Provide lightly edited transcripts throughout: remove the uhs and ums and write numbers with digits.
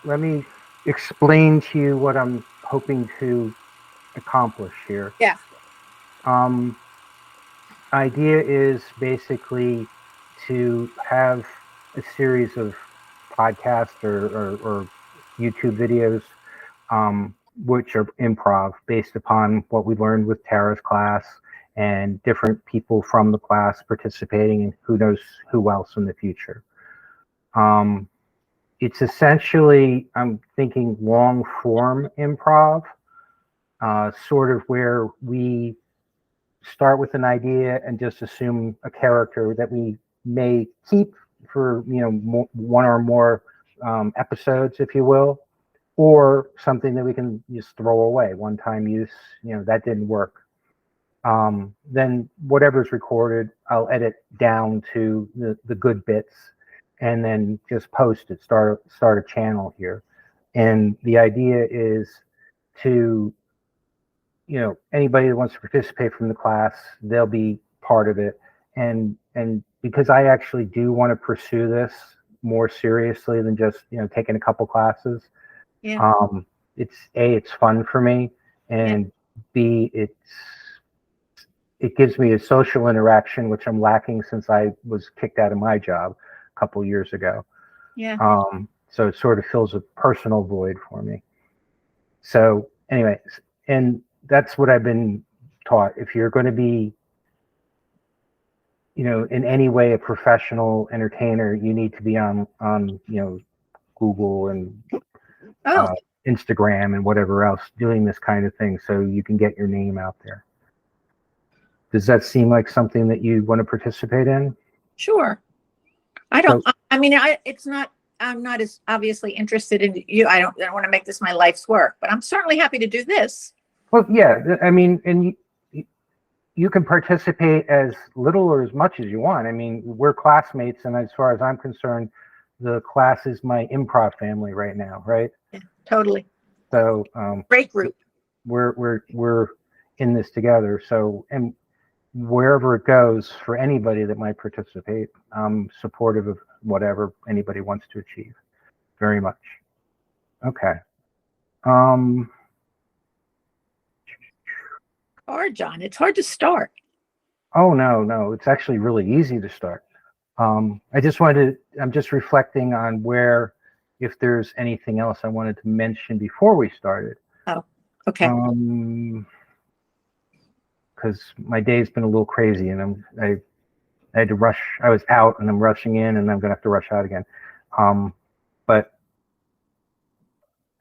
let me explain to you what I'm hoping to accomplish here. Yeah. Um, Idea is basically to have a series of podcasts or YouTube videos, which are improv based upon what we learned with Tara's class and different people from the class participating, and who knows who else in the future. Um, it's essentially, I'm thinking long form improv, sort of where we start with an idea and just assume a character that we may keep for one or more episodes, if you will, or something that we can just throw away, one time use. That didn't work. Then whatever's recorded, I'll edit down to the good bits, and then just post it. Start a channel here, and the idea is to anybody that wants to participate from the class, they'll be part of it. And because I actually do want to pursue this more seriously than just taking a couple classes. Yeah. It's fun for me, and B, it gives me a social interaction, which I'm lacking since I was kicked out of my job a couple years ago. Yeah. So it sort of fills a personal void for me. So anyway, and that's what I've been taught. If you're going to be, in any way a professional entertainer, you need to be on Google and Instagram and whatever else, doing this kind of thing, so you can get your name out there. Does that seem like something that you want to participate in? Sure. It's not. I'm not as obviously interested in you. I don't want to make this my life's work, but I'm certainly happy to do this. Well, yeah. I mean, and you can participate as little or as much as you want. I mean, we're classmates, and as far as I'm concerned, the class is my improv family right now, right? Yeah, totally. So great group. We're in this together. So, and wherever it goes, for anybody that might participate, I'm supportive of whatever anybody wants to achieve. Very much. Okay. Hard, John. It's hard to start. Oh no, it's actually really easy to start. I'm just reflecting on if there's anything else I wanted to mention before we started. Oh, okay. Because my day's been a little crazy, and I had to rush. I was out, and I'm rushing in, and I'm gonna have to rush out again. But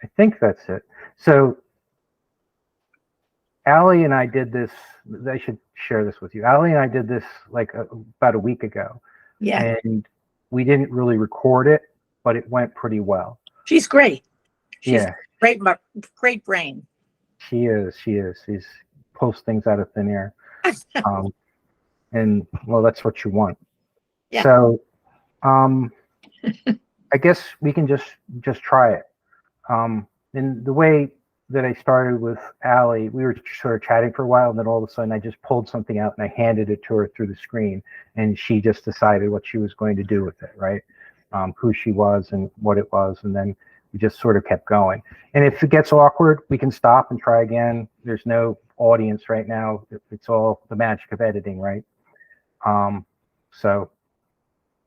I think that's it. So Allie and I did this. I should share this with you. Allie and I did this about a week ago. Yeah. And we didn't really record it, but it went pretty well. She's great. She's great brain. She is. She's pulls things out of thin air. And well, that's what you want. Yeah. So, I guess we can just try it. And the way that I started with Allie, we were sort of chatting for a while, and then all of a sudden I just pulled something out and I handed it to her through the screen, and she just decided what she was going to do with it, right? Who she was and what it was, and then we just sort of kept going. And if it gets awkward, we can stop and try again. There's no audience right now. It's all the magic of editing, right? So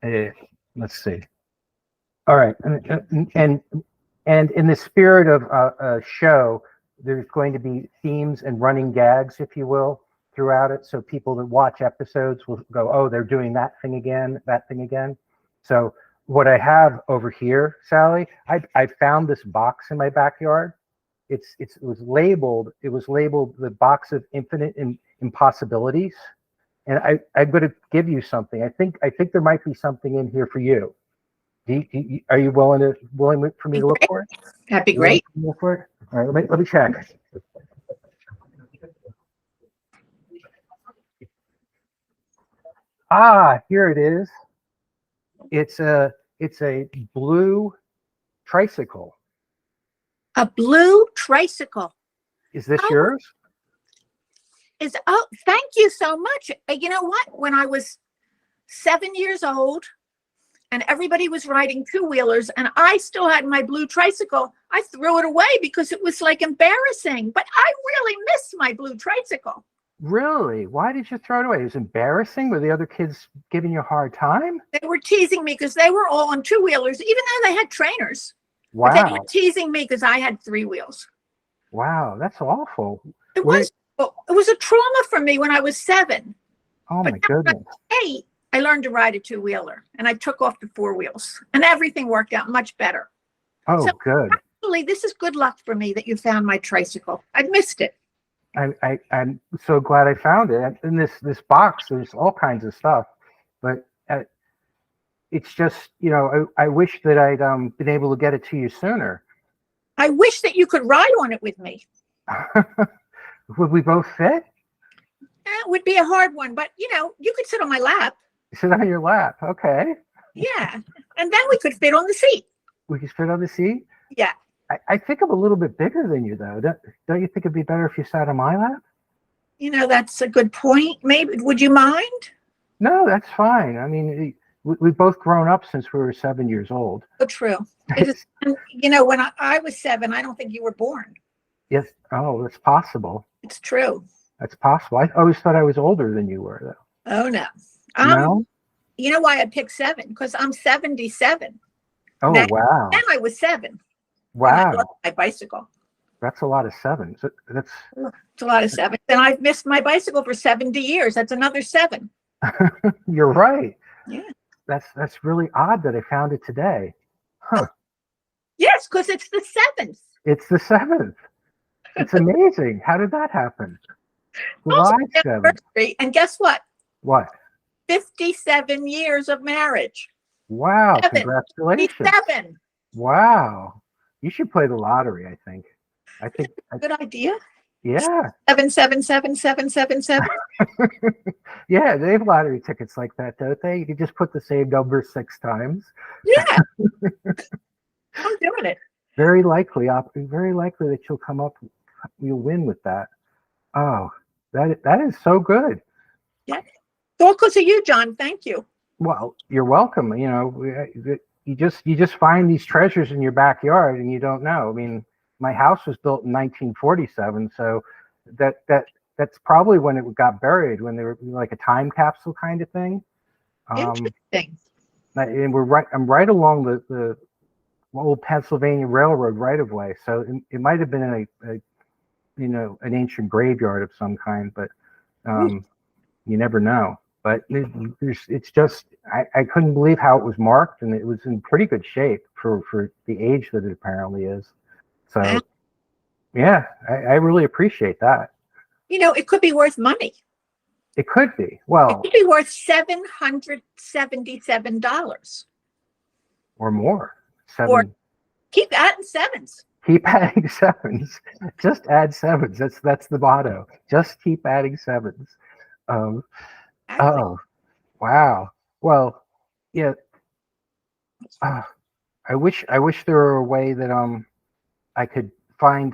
let's see. All right, and in the spirit of a show, there's going to be themes and running gags, if you will, throughout it. So people that watch episodes will go, oh, they're doing that thing again. So what I have over here, Sally, I found this box in my backyard. It was labeled the box of infinite impossibilities. And I'm going to give you something. I think there might be something in here for you. Are you willing for me to look for it? That'd be great. Look for it? All right, let me check. Here it is. It's a blue tricycle. A blue tricycle. Is this yours? Thank you so much. You know what? When I was 7 years old, and everybody was riding two-wheelers, and I still had my blue tricycle. I threw it away because it was like embarrassing, but I really miss my blue tricycle. Really? Why did you throw it away? It was embarrassing? Were the other kids giving you a hard time? They were teasing me because they were all on two-wheelers, even though they had trainers. But they were Wow. teasing me because I had three wheels. Wow, that's awful. It was a trauma for me when I was 7. Oh But my goodness. 8, I learned to ride a two-wheeler, and I took off the 4 wheels, and everything worked out much better. Oh, So good. actually, this is good luck for me that you found my tricycle. I'd missed it. I'm so glad I found it. In this box, there's all kinds of stuff, but it's just, I wish that I'd been able to get it to you sooner. I wish that you could ride on it with me. Would we both fit? It would be a hard one, but you could sit on my lap. Sit on your lap. Okay. Yeah. And then we could fit on the seat. We could fit on the seat? Yeah. I think I'm a little bit bigger than you, though. Don't you think it'd be better if you sat on my lap? That's a good point. Maybe, would you mind? No, that's fine. I mean, we've both grown up since we were 7 years old. Oh, true. It is, when I was 7, I don't think you were born. Yes. Oh, that's possible. It's true. That's possible. I always thought I was older than you were, though. Oh, no. No? You know why I picked 7? Because I'm 77. Oh, wow. And I was 7. Wow. I lost my bicycle. That's a lot of 7s. It's a lot of 7s. And I've missed my bicycle for 70 years. That's another 7. You're right. Yeah. That's really odd that I found it today. Huh. Yes, because it's the 7th. It's the 7th. It's amazing. How did that happen? July 7th. And guess what? What? 57 years of marriage. Wow. Congratulations. 57. Wow. You should play the lottery, I think. Good idea. Yeah. 7777777. Yeah, they have lottery tickets like that, don't they? You can just put the same number 6 times. Yeah. I'm doing it. Very likely that you'll win with that. Oh, that is so good. Yeah. It's all because of you, John. Thank you. Well, you're welcome. You just find these treasures in your backyard and you don't know. I mean, my house was built in 1947, so that's probably when it got buried, when they were like a time capsule kind of thing. Interesting. And I'm right along the old Pennsylvania Railroad right of way, so it might have been in an ancient graveyard of some kind, but you never know. But it's just I couldn't believe how it was marked, and it was in pretty good shape for the age that it apparently is. So yeah, I really appreciate that. It could be worth money. It could be. Well, it could be worth $777 or more. Or keep adding 7s. Keep adding 7s. Just add 7s. That's the motto. Just keep adding 7s. Oh, wow. Well, yeah. I wish there were a way that I could find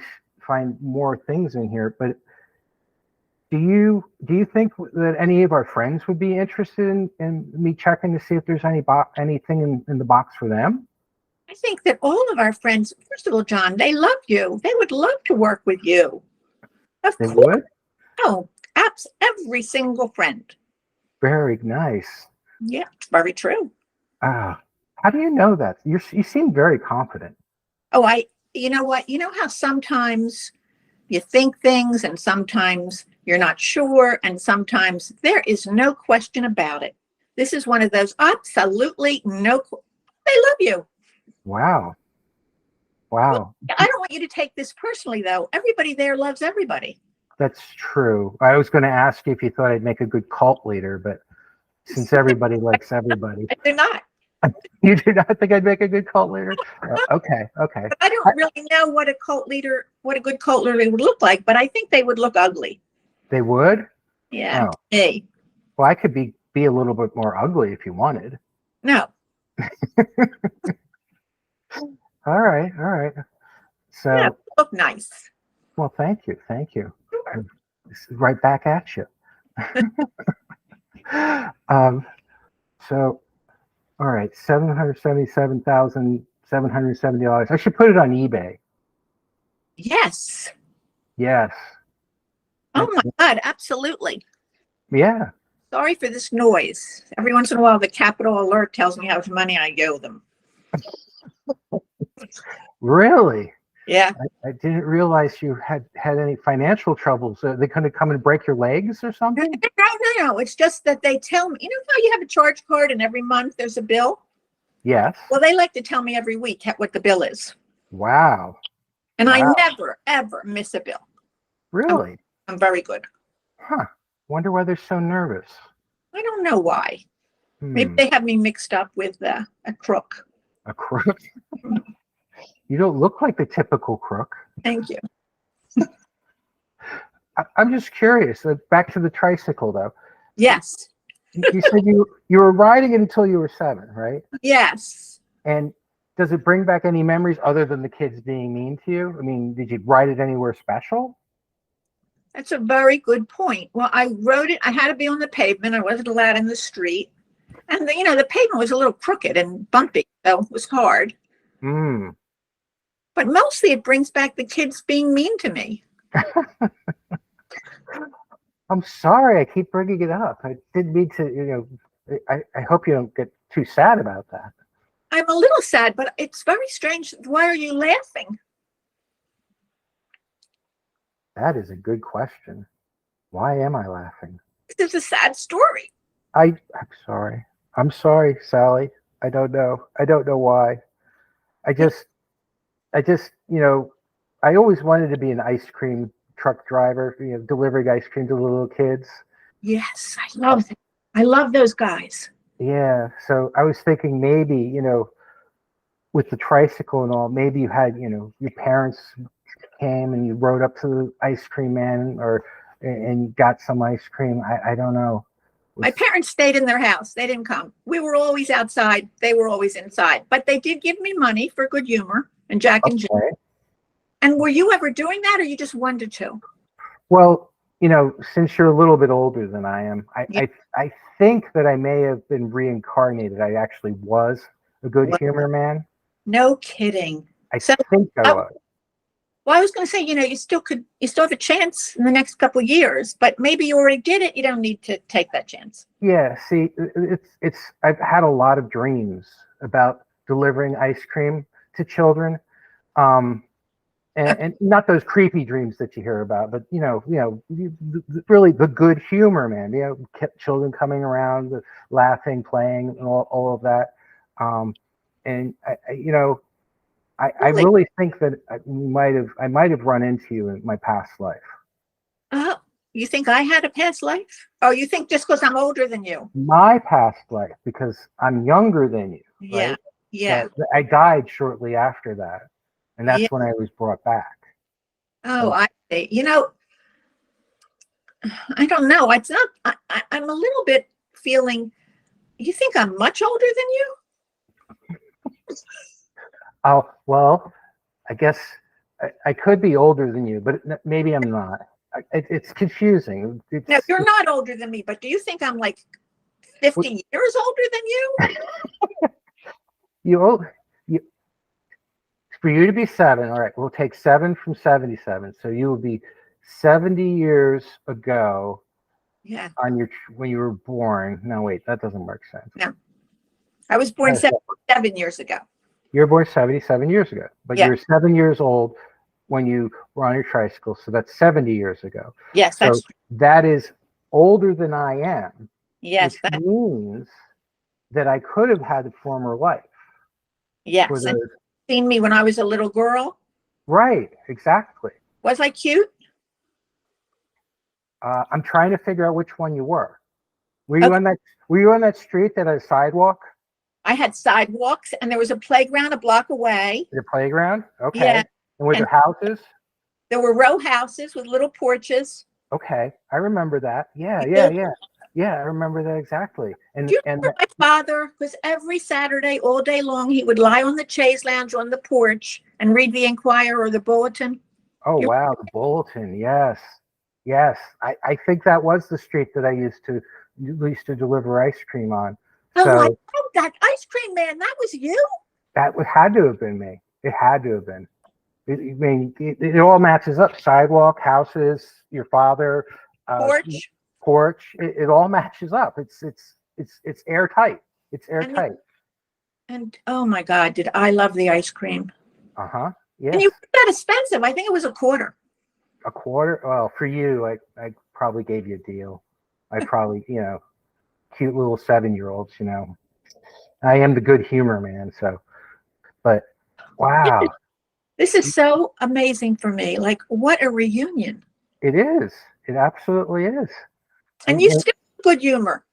more things in here. But do you think that any of our friends would be interested in me checking to see if there's anything in the box for them? I think that all of our friends, first of all, John, they love you. They would love to work with you. Of course. Would? Oh, every single friend. Very nice. Yeah, very true. How do you know that? You seem very confident. Oh, you know what? You know how sometimes you think things and sometimes you're not sure, and sometimes there is no question about it. This is one of those absolutely no. They love you. Wow. Wow. I don't want you to take this personally, though. Everybody there loves everybody. That's true. I was going to ask you if you thought I'd make a good cult leader, but since everybody likes everybody. I do not. You do not think I'd make a good cult leader? Okay. But I don't really know what a good cult leader would look like, but I think they would look ugly. They would? Yeah. Oh. Hey. Well, I could be a little bit more ugly if you wanted. No. All right. So yeah, look nice. Well, thank you. Sure. Right back at you. So All right, $777,770. I should put it on eBay. Yes. Yes. Oh my God, absolutely. Yeah. Sorry for this noise. Every once in a while, the Capital Alert tells me how much money I owe them. Really? Yeah. I didn't realize you had any financial troubles. They couldn't come and break your legs or No, something? no. It's just that they tell me, you know how you have a charge card and every month there's a bill? Yes. Well, they like to tell me every week what the bill is. Wow. And I Wow. never, ever miss a bill. Really? I'm very good. Huh. Wonder why they're so nervous. I don't know why. Maybe Hmm. they have me mixed up with a crook. A crook? You don't look like the typical crook. Thank you. I'm just curious. Back to the tricycle, though. Yes. You said you were riding it until you were 7, right? Yes. And does it bring back any memories other than the kids being mean to you? I mean, did you ride it anywhere special? That's a very good point. Well, I rode it. I had to be on the pavement. I wasn't allowed in the street. And the pavement was a little crooked and bumpy, so it was hard. Hmm. But mostly it brings back the kids being mean to me. I'm sorry, I keep bringing it up. I didn't mean to, I hope you don't get too sad about that. I'm a little sad, but it's very strange. Why are you laughing? That is a good question. Why am I laughing? This is a sad story. I'm sorry. I'm sorry, Sally. I don't know. I don't know why. I just, I always wanted to be an ice cream truck driver, delivering ice cream to the little kids. Yes, I love them. I love those guys. Yeah. So I was thinking maybe, with the tricycle and all, maybe you had, your parents came and you rode up to the ice cream man and got some ice cream. I don't know. My parents stayed in their house. They didn't come. We were always outside. They were always inside. But they did give me money for good humor and Jack and Jill. And were you ever doing that, or you just wanted to? Well, since you're a little bit older than I am, I think that I may have been reincarnated. I actually was a good humor man. No kidding. I think I was. Well, I was going to say, you still have a chance in the next couple of years, but maybe you already did it. You don't need to take that chance. Yeah. See, I've had a lot of dreams about delivering ice cream to children. And not those creepy dreams that you hear about, but really the good humor, man. Children coming around, laughing, playing, and all of that. And I really think that I might have run into you in my past life. Oh, you think I had a past life? Oh, you think just because I'm older than you? My past life, because I'm younger than you. Yeah, right? yeah. So I died shortly after that. And that's when I was brought back. Oh, so. I see. I don't know. It's not. I'm a little bit feeling. You think I'm much older than you? Oh, well, I guess I could be older than you, but maybe I'm not. It's confusing. No, you're not older than me, but do you think I'm like 50 years older than you? For you to be 7, all right, we'll take 7 from 77. So you would be 70 years ago. Yeah. When you were born. No, wait, that doesn't make sense. No. I was born 77 years ago. You were born 77 years ago, but you were 7 years old when you were on your tricycle. So that's 70 years ago. Yes, so that's true. That is older than I am. Yes. Which means that I could have had a former life. Yes. Seen me when I was a little girl. Right, exactly. Was I cute? I'm trying to figure out which one you were. Were you on that street that had a sidewalk? I had sidewalks, and there was a playground a block away. The playground? Okay. Yeah. And were there houses? There were row houses with little porches. Okay, I remember that. Yeah, I remember that exactly. And do you remember my father? Because every Saturday, all day long, he would lie on the chaise lounge on the porch and read the Enquirer or the Bulletin. Oh, wow, the Bulletin. Yes. I think that was the street that I used to deliver ice cream on. Oh, I So love that ice cream man. That was you? had to have been me. It had to have been. I mean, it all matches up. Sidewalk, houses, your father, Porch. porch. It all matches up. It's airtight. It's And the, airtight. and oh my God, did I love the ice cream? Uh-huh. And Yes. you weren't that expensive. I think it was a quarter. A quarter. Well, for you, I probably gave you a deal. I probably, cute little 7-year-olds. I am the good humor man. So, but wow, This is so amazing for me. Like, what a reunion. it is. It absolutely is. And And you and, still have good humor.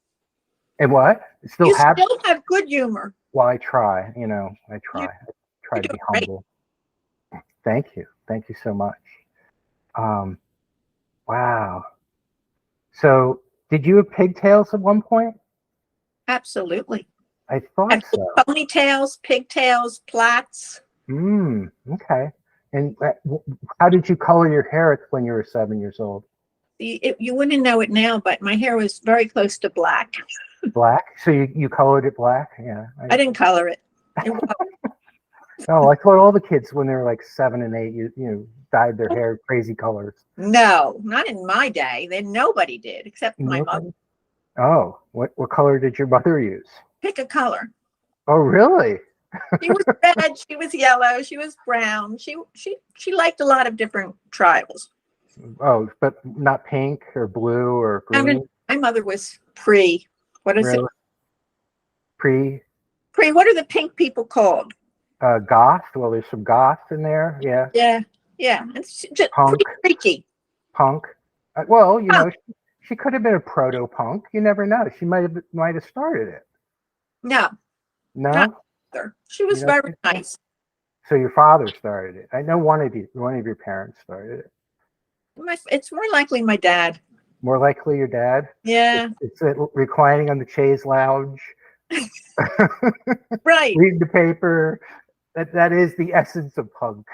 and what? Still You have. still have good humor. Well, I try. I try. You, I try you're to doing be great. humble. Thank you. Thank you so much. Um, wow. So, did you have pigtails at one point? Absolutely. I thought I've so. ponytails, pigtails, plaits. Okay. And how did you color your hair when you were 7 years old? You wouldn't know it now, but my hair was very close to black. Black. So you colored it black? Yeah. I didn't color it. Oh, I thought all the kids when they were like 7 and 8, dyed their hair crazy colors. No, not in my day. Then nobody did except my mother. Nobody. Oh, what color did your mother use? Pick a color. Oh, really? She was red. She was yellow. She was brown. She liked a lot of different tribals. Oh, but not pink or blue or green. My mother was pre. What is it? Really? Pre Pre. What are the pink people called? goth. Well, there's some goth in there. Yeah. Yeah, yeah. It's just Punk. pretty freaky. Punk. Well, Oh, she could have been a proto punk. You never know. She might have started it. no, not No, her. She was very nice. so your father started it. I know one of your parents started it. It's more likely my dad. More likely your dad. Yeah, It's reclining on the chaise lounge, right. reading the paper. That is the essence of punk.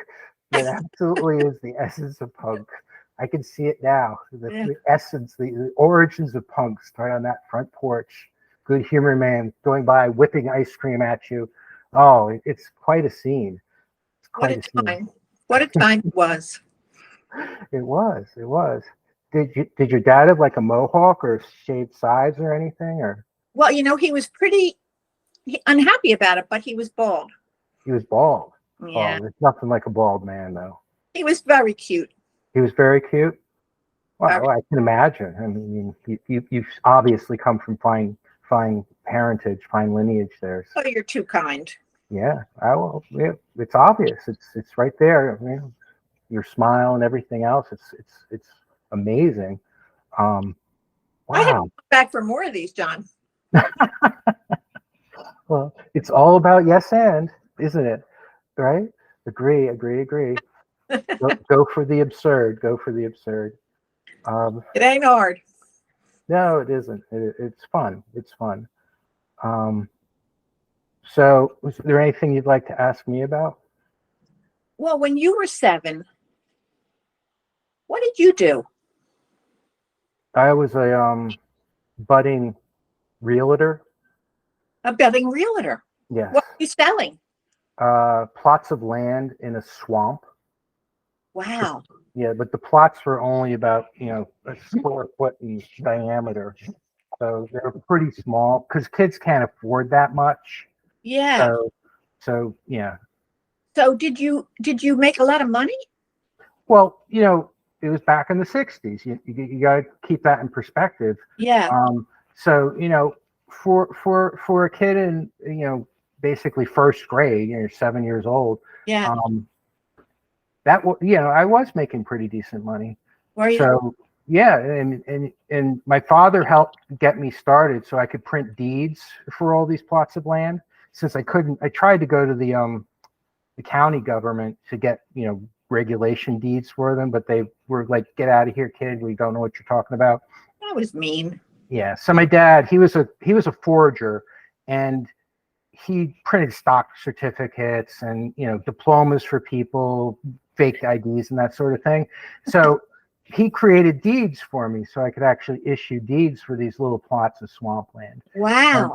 That absolutely is the essence of punk. I can see it now. The essence, the origins of punk start on that front porch. Good humor man going by, whipping ice cream at you. Oh, it's quite a scene. It's What quite a a scene. time. What a time it was. It was. It was. Did your dad have like a mohawk or shaved sides or anything? Or Well, he was pretty unhappy about it, but he was bald. he was bald? Yeah, Oh, there's nothing like a bald man though. he was very cute. He was very cute. Very. Well, I can imagine. I mean, you obviously come from fine parentage, fine lineage there. So, Oh, you're too kind. yeah, yeah, it's obvious. It's right there. I mean, your smile and everything else. It's amazing. I have to Wow. come back for more of these, John. Well, it's all about yes and, isn't it? Right? Agree. Go for the absurd. Go for the absurd. It ain't hard. No, it isn't. It's fun. It's fun. So, was there anything you'd like to ask me about? Well, when you were 7, what did you do? I was a budding realtor. A budding realtor. Yes. What were you selling? Plots of land in a swamp. Wow. Yeah, but the plots were only about a square foot in diameter, so they're pretty small because kids can't afford that much. Yeah. So yeah. So did you make a lot of money? Well, it was back in the '60s. You got to keep that in perspective. Yeah. So for a kid in basically first grade, you're 7 years old. Yeah. I was making pretty decent money. Were you? So yeah, and my father helped get me started so I could print deeds for all these plots of land. Since I couldn't, I tried to go to the county government to get regulation deeds for them, but they were like, "Get out of here, kid! We don't know what you're talking about." That was mean. Yeah. So my dad, he was a forger, and he printed stock certificates and diplomas for people, fake IDs and that sort of thing. So he created deeds for me so I could actually issue deeds for these little plots of swampland. Wow.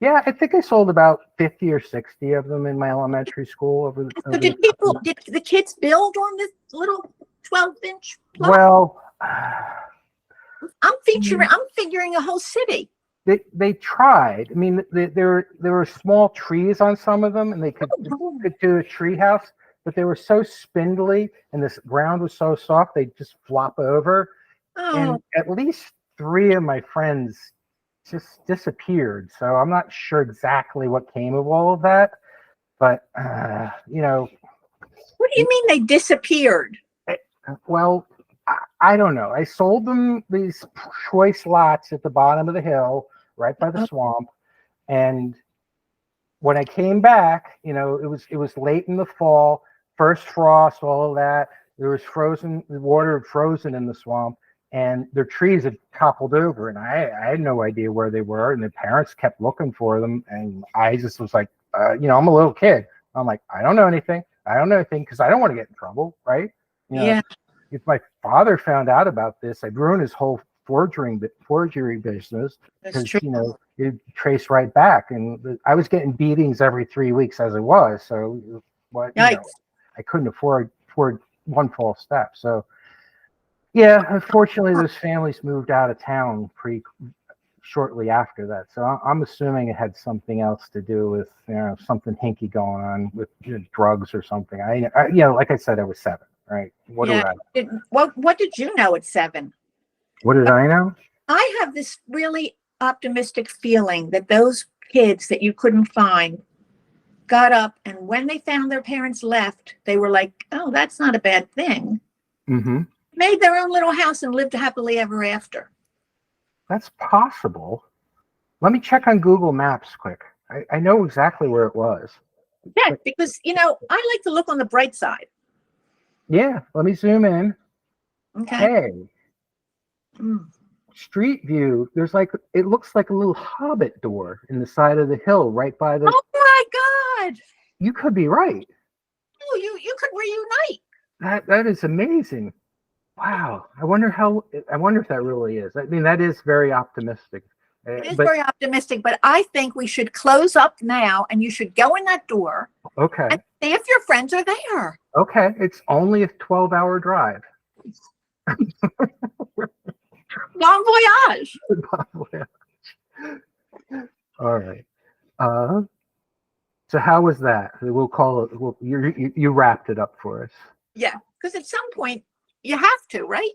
Yeah, I think I sold about 50 or 60 of them in my elementary school So did the kids build on this little 12-inch plot? Well, I'm figuring a whole city. they tried. I mean, there were small trees on some of them, and they could do a tree house, but they were so spindly, and this ground was so soft, they just flop over. Oh, And at least 3 of my friends just disappeared. So I'm not sure exactly what came of all of that, but what do you mean they disappeared? well, I don't know. I sold them these choice lots at the bottom of the hill, right by the swamp, and when I came back, it was late in the fall, first frost, all of that. There was the water had frozen in the swamp, and their trees had toppled over, and I had no idea where they were, and their parents kept looking for them, and I just was like, I'm a little kid. I'm like, I don't know anything. I don't know anything because I don't want to get in trouble, right? Yeah. If my father found out about this, I'd ruin his whole forgery business That's because true. it traced right back, and I was getting beatings every 3 weeks as it was. So what Yikes. I couldn't afford one false step. So yeah, unfortunately, those families moved out of town pretty shortly after that. So I'm assuming it had something else to do with something hinky going on with drugs or something. Like I said, I was 7. Right? What do I? What did you know at 7? What did I know? I have this really optimistic feeling that those kids that you couldn't find got up, and when they found their parents left, they were like, oh, that's not a bad thing. Mm-hmm. Made their own little house and lived happily ever after. That's possible. Let me check on Google Maps quick. I know exactly where it was. Yeah, because, I like to look on the bright side. Yeah, let me zoom in. Okay. Hey, street view. There's it looks like a little hobbit door in the side of the hill right by the. Oh my God. You could be right. Oh, you could reunite. That is amazing. Wow. I wonder if that really is. I mean, that is very optimistic. It is very optimistic, but I think we should close up now, and you should go in that door. Okay. And see if your friends are there. Okay. It's only a 12-hour drive. Bon voyage. All right. So how was that? We'll call it. You wrapped it up for us. Yeah, because at some point you have to, right?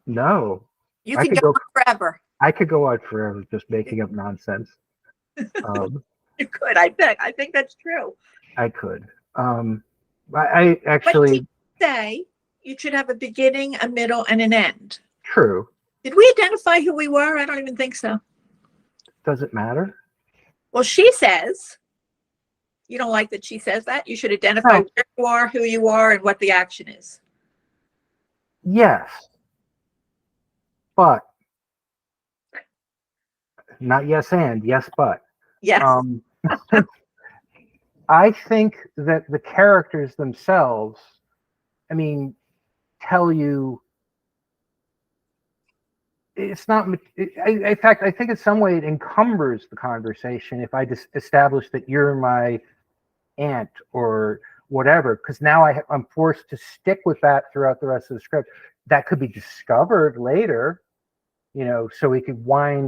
No. You can go on forever. I could go on forever just making up nonsense. You could. I think that's true. I could. I actually say you should have a beginning, a middle, and an end. True. Did we identify who we were? I don't even think so. Does it matter? Well, she says, you don't like that she says that? You should identify where you are, who you are, and what the action is. Yes. But. Not yes and, yes but. Yes. I think that the characters themselves, tell you it's not. In fact, I think in some way it encumbers the conversation if I just establish that you're my aunt or whatever, because now I'm forced to stick with that throughout the rest of the script. That could be discovered later, so we could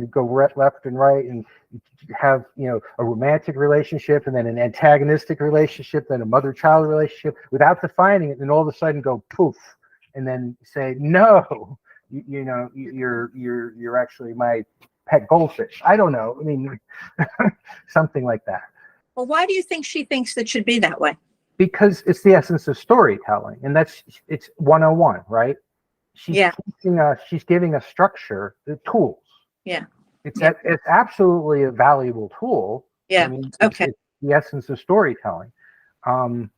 go left and right and have, a romantic relationship and then an antagonistic relationship, then a mother-child relationship without defining it, and all of a sudden go poof, and then say, no, you're actually my pet goldfish. I don't know. Something like that. Well, why do you think she thinks that should be that way? Because it's the essence of storytelling, and it's 101, right? She's giving us structure, the tools. Yeah. It's absolutely a valuable tool. Yeah. It's the essence of storytelling. And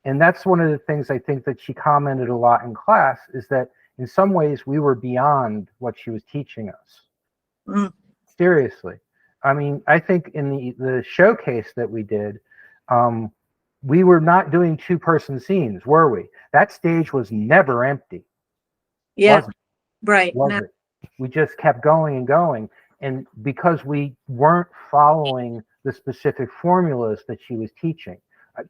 that's one of the things I think that she commented a lot in class, is that in some ways we were beyond what she was teaching us. Seriously. I think in the showcase that we did, we were not doing 2-person scenes, were we? That stage was never empty. Yeah. Wasn't. Right. Wasn't. No. We just kept going and going. And because we weren't following the specific formulas that she was teaching.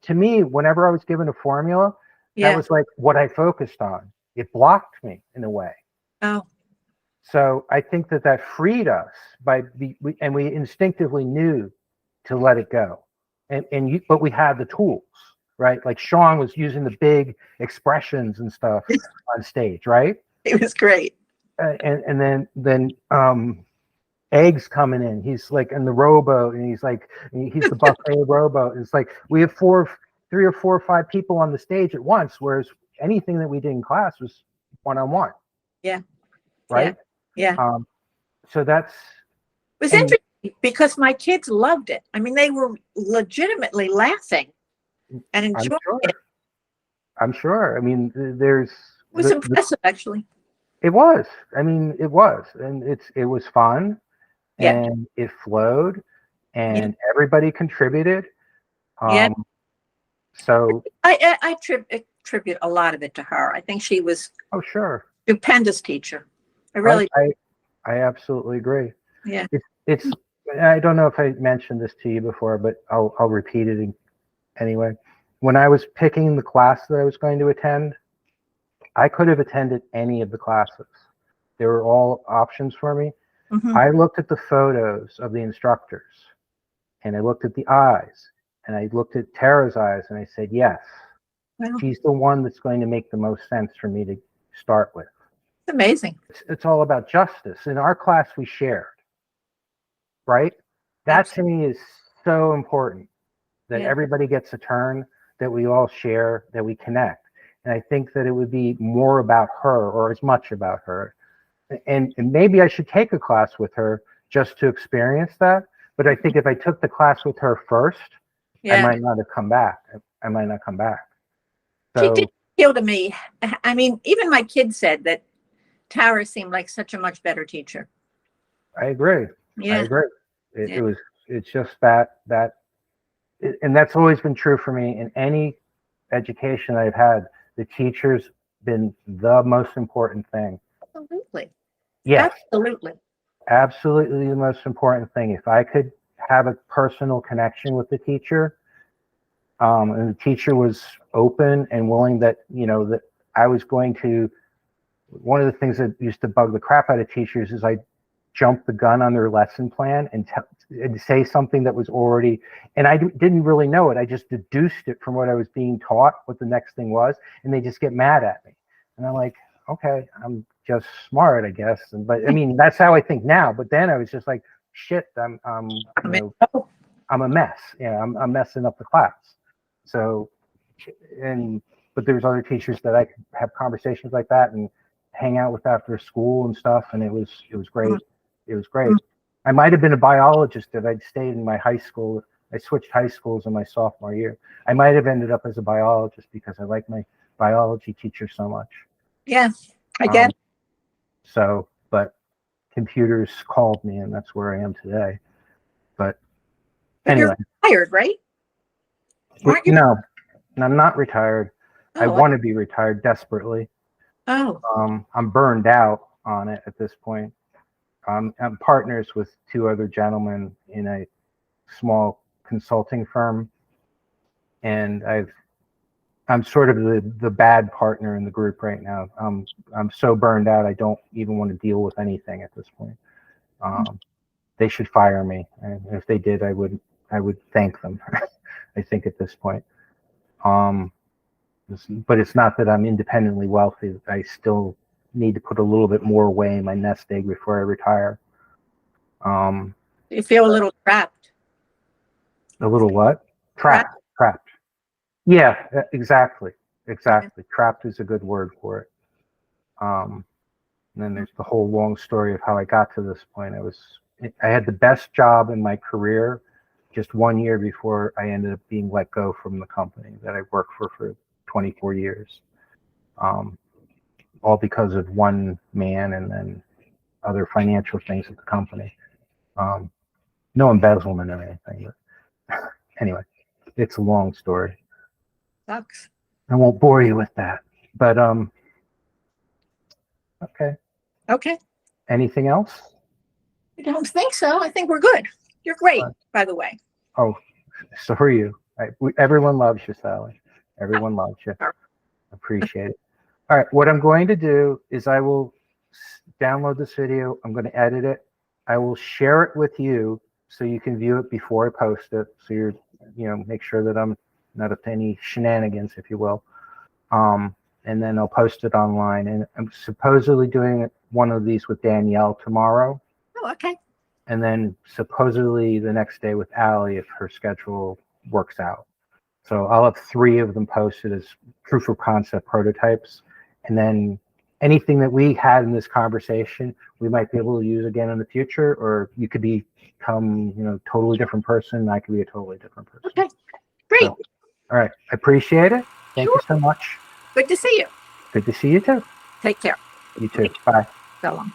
To me, whenever I was given a formula, that Yeah. was like what I focused on. It blocked me in a way. Oh, So I think that freed us and we instinctively knew to let it go. But we had the tools, right? Like Sean was using the big expressions and stuff on stage, right? it was great. And then Eggs coming in. He's like in the rowboat, and he's the buffet rowboat. It's like we have 3 or 4 or 5 people on the stage at once, whereas anything that we did in class was one-on-one. Yeah. Right. Yeah. So that's It was interesting because my kids loved it. I mean, they were legitimately laughing and enjoying it. I'm sure. I mean, It was impressive, actually. It was. I mean, it was, and it was fun, Yeah. and it flowed, and everybody contributed. Yeah. So I attribute a lot of it to her. I think she was sure, stupendous teacher. I really. I absolutely agree. Yeah. It's. I don't know if I mentioned this to you before, but I'll repeat it anyway. When I was picking the class that I was going to attend, I could have attended any of the classes. They were all options for me. Mm-hmm. I looked at the photos of the instructors, and I looked at the eyes, and I looked at Tara's eyes, and I said, yes, she's the one that's going to make the most sense for me to start with. It's amazing. It's all about justice. In our class, we shared, right? That to me is so important, that everybody gets a turn, that we all share, that we connect. And I think that it would be more about her, or as much about her. And maybe I should take a class with her just to experience that. But I think if I took the class with her first, I might not have come back. I might not come back. So, she did appeal to me. I mean, even my kids said that Tara seemed like such a much better teacher. I agree. Yeah. I agree. It's just that, and that's always been true for me in any education I've had. The teacher's been the most important thing. Absolutely. Yes. Absolutely. Absolutely the most important thing. If I could have a personal connection with the teacher, and the teacher was open and willing that I was going to, one of the things that used to bug the crap out of teachers is I jump the gun on their lesson plan and say something that was already, and I didn't really know it. I just deduced it from what I was being taught, what the next thing was, and they just get mad at me. And I'm like, okay, I'm just smart, I guess. But I mean, that's how I think now. But then I was just like, shit, I'm a mess. Yeah, I'm messing up the class. So, but there's other teachers that I could have conversations like that and hang out with after school and stuff, and it was great. It was great. I might have been a biologist if I'd stayed in my high school. I switched high schools in my sophomore year. I might have ended up as a biologist because I like my biology teacher so much. Yeah, I get it. So, but computers called me, and that's where I am today. But anyway. You're retired, right? Aren't you? No, I'm not retired. I want to be retired desperately. I'm burned out on it at this point. I'm partners with 2 other gentlemen in a small consulting firm, and I'm sort of the bad partner in the group right now. I'm so burned out. I don't even want to deal with anything at this point. They should fire me, and if they did, I would thank them. I think at this point. But it's not that I'm independently wealthy. I still need to put a little bit more away in my nest egg before I retire. You feel a little trapped. A little what? Trapped. Yeah, exactly. Trapped is a good word for it. And then there's the whole long story of how I got to this point. I had the best job in my career just 1 year before I ended up being let go from the company that I worked for 24 years. All because of one man and then other financial things at the company. No embezzlement or anything. But anyway, it's a long story. Sucks. I won't bore you with that. But okay. Anything else? I don't think so. I think we're good. You're great, by the way. Oh, so are you. Everyone loves you, Sally. Everyone loves you. Appreciate it. All right, what I'm going to do is I will download this video. I'm going to edit it. I will share it with you so you can view it before I post it. So make sure that I'm not up to any shenanigans, if you will. And then I'll post it online. And I'm supposedly doing one of these with Danielle tomorrow. Oh, okay. And then supposedly the next day with Allie if her schedule works out. So I'll have 3 of them posted as proof of concept prototypes. And then anything that we had in this conversation, we might be able to use again in the future, or you could become, totally different person. I could be a totally different person. Okay, great. So, all right. I appreciate it. Thank you so much. Good to see you. Good to see you too. Take care. You too. Bye. So long.